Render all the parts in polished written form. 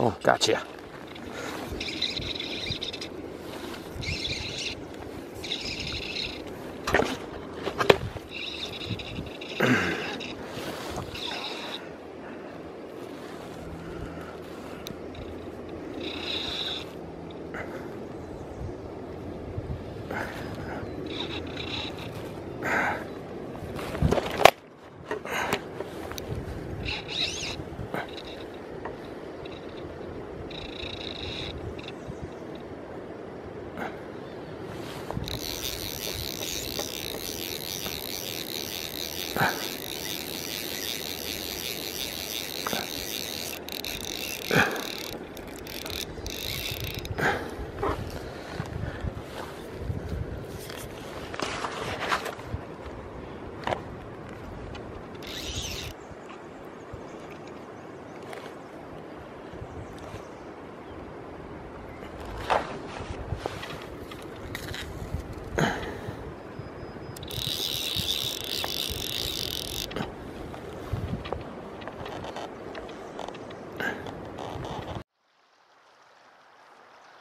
Oh, gotcha.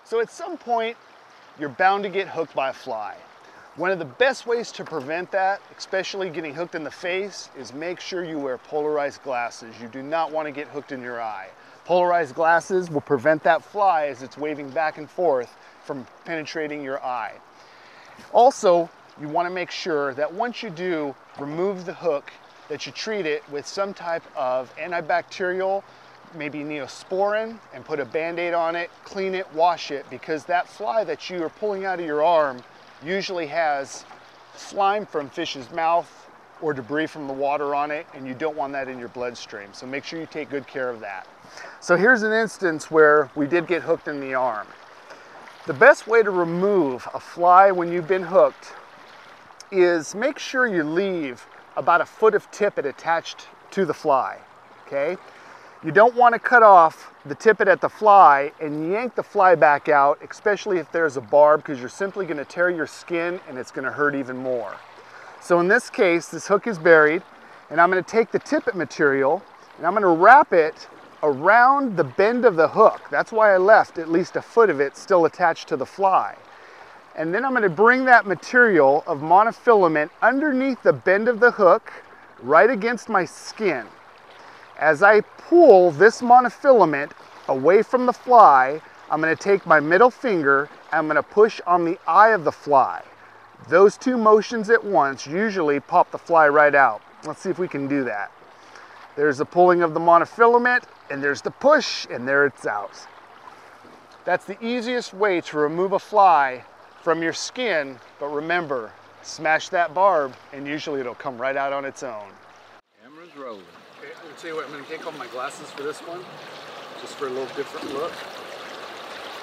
So at some point, you're bound to get hooked by a fly. One of the best ways to prevent that, especially getting hooked in the face, is make sure you wear polarized glasses. You do not want to get hooked in your eye. Polarized glasses will prevent that fly as it's waving back and forth from penetrating your eye. Also, you want to make sure that once you do remove the hook, that you treat it with some type of antibacterial, maybe Neosporin, and put a Band-Aid on it, clean it, wash it, because that fly that you are pulling out of your arm usually has slime from fish's mouth or debris from the water on it, and you don't want that in your bloodstream. So make sure you take good care of that. So here's an instance where we did get hooked in the arm. The best way to remove a fly when you've been hooked is make sure you leave about a foot of tippet attached to the fly, okay? You don't want to cut off the tippet at the fly and yank the fly back out, especially if there's a barb, because you're simply going to tear your skin and it's going to hurt even more. So in this case, this hook is buried, and I'm going to take the tippet material and I'm going to wrap it around the bend of the hook. That's why I left at least a foot of it still attached to the fly. And then I'm going to bring that material of monofilament underneath the bend of the hook, right against my skin. As I pull this monofilament away from the fly, I'm going to take my middle finger and I'm going to push on the eye of the fly. Those two motions at once usually pop the fly right out. Let's see if we can do that. There's the pulling of the monofilament, and there's the push, and there it's out. That's the easiest way to remove a fly from your skin, but remember, smash that barb and usually it'll come right out on its own. Camera's rolling. Okay, I'll tell you what, I'm going to take off my glasses for this one, just for a little different look.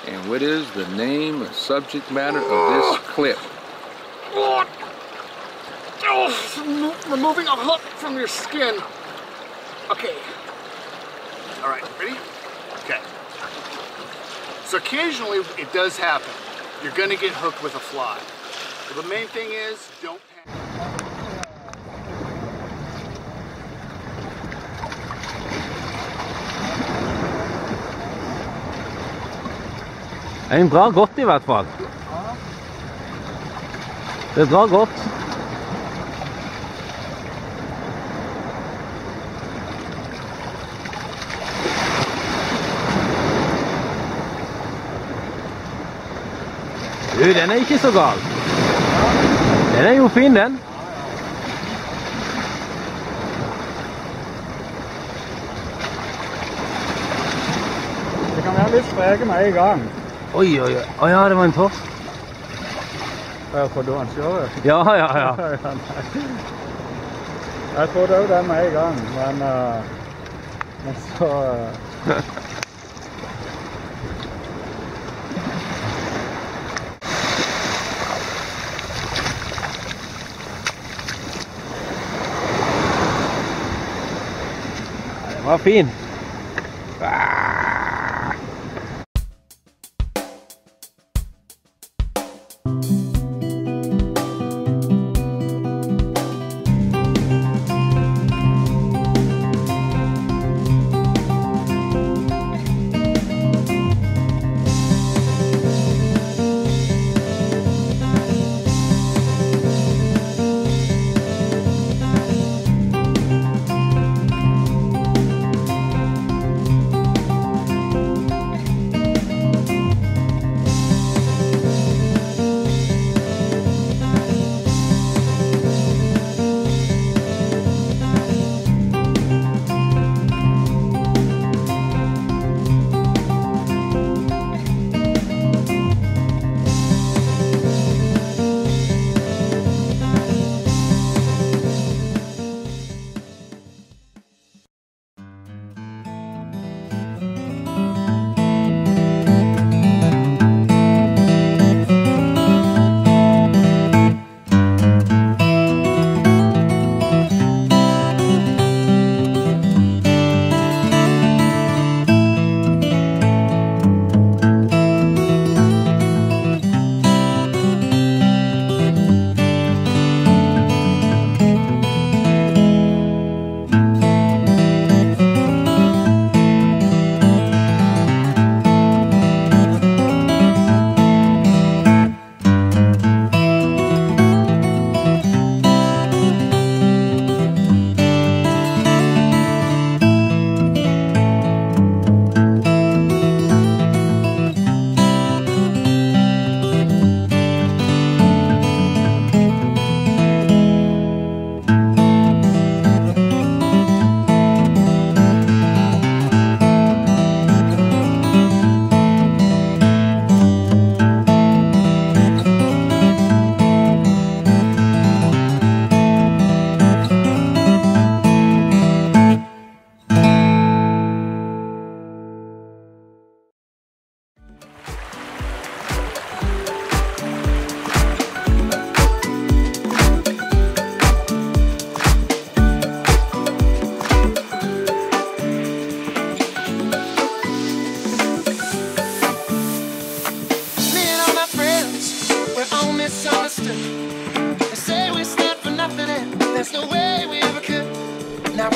And what is the name or subject matter of this clip? Removing a hook from your skin. Okay. All right, ready? Okay. So occasionally it does happen. You're going to get hooked with a fly. But the main thing is, don't panic. Den drar godt i hvert fall. Det drar godt. Den er ikke så gal. Den er jo fin, den. Det kan være litt spreke med en gang. Oi, oi, oi. Å ja, det var en torsk. Jeg tror du han kjører. Ja. Jeg tror det er den med en gang, men så... Den var fin.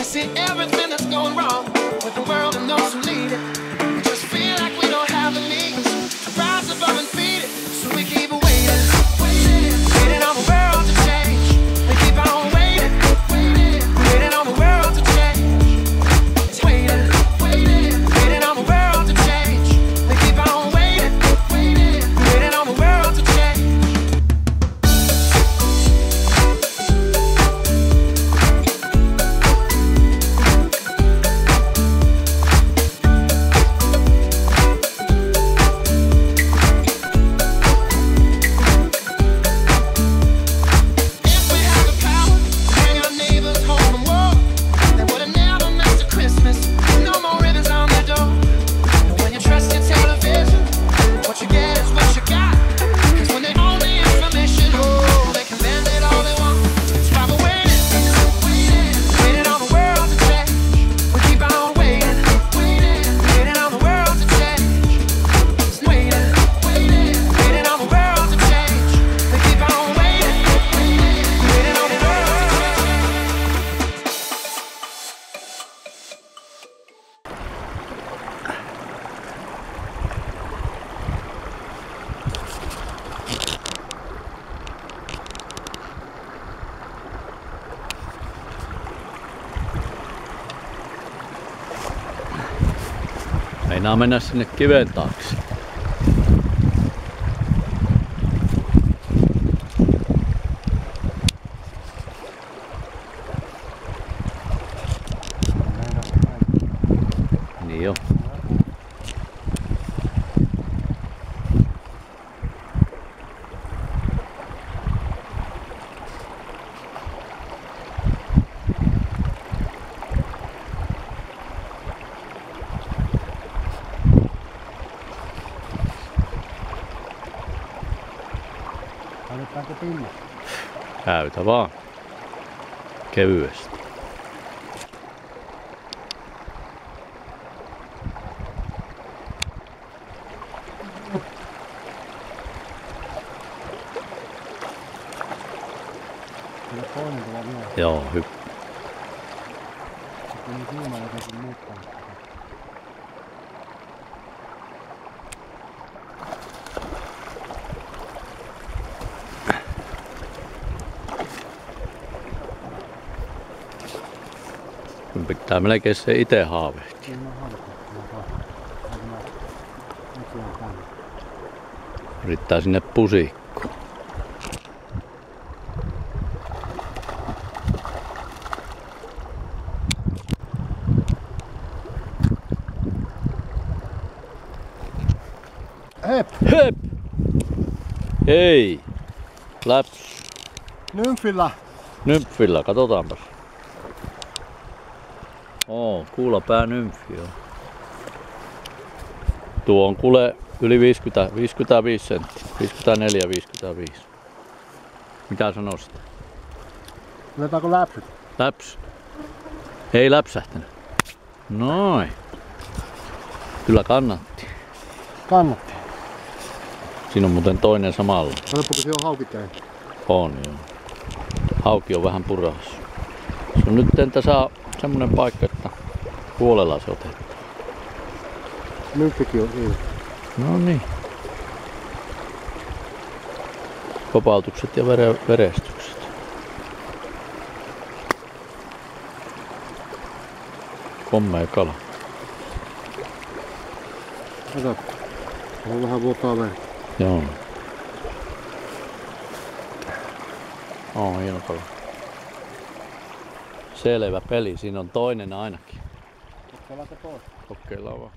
see everything that's going wrong with the world and those who lead it. We just feel like we don't have the means to rise above and beat it. So we keep waiting, waiting on the world to change. We keep on waiting, waiting on the world to change. It's waiting, waiting on the world to change. We keep on waiting, waiting on the world to change. Meinaa mennä sinne kiven taakse. Niin jo. Annetaanko pinna? Käytä vaan. Kevyesti. Toinen tuolla vielä. Joo, hyvä. Sitten niin silmä jotenkin muuttaa. Kun pitää melkein se itse haavehtia. Yrittää sinne pusikkoon. Hep! Hep! Hei! Läps! Nymfillä! Nymfillä, katsotaanpas. Kuulapää nymfi joo. Tuo on kuule yli 55 senttiä. 54-55. Mitä sanoisit? Otetaanko läpsyt? Läps. Ei läpsähtänyt. Noin. Kyllä kannatti. Kannatti. Siinä on muuten toinen samalla. Katsoppa, kun se on hauki käy. On joo. Hauki on vähän purahassa. Se on nyt tässä semmonen paikka, että puolella se otetaan. Nymfikin on niin. No niin. Kopautukset ja verestykset. Kommea kala. Kato. On vähän vuotaa vettä. Joo. Hieno kala. Selvä peli, siinä on toinen ainakin. Kokeillaan se pois. Kokeillaan vaan.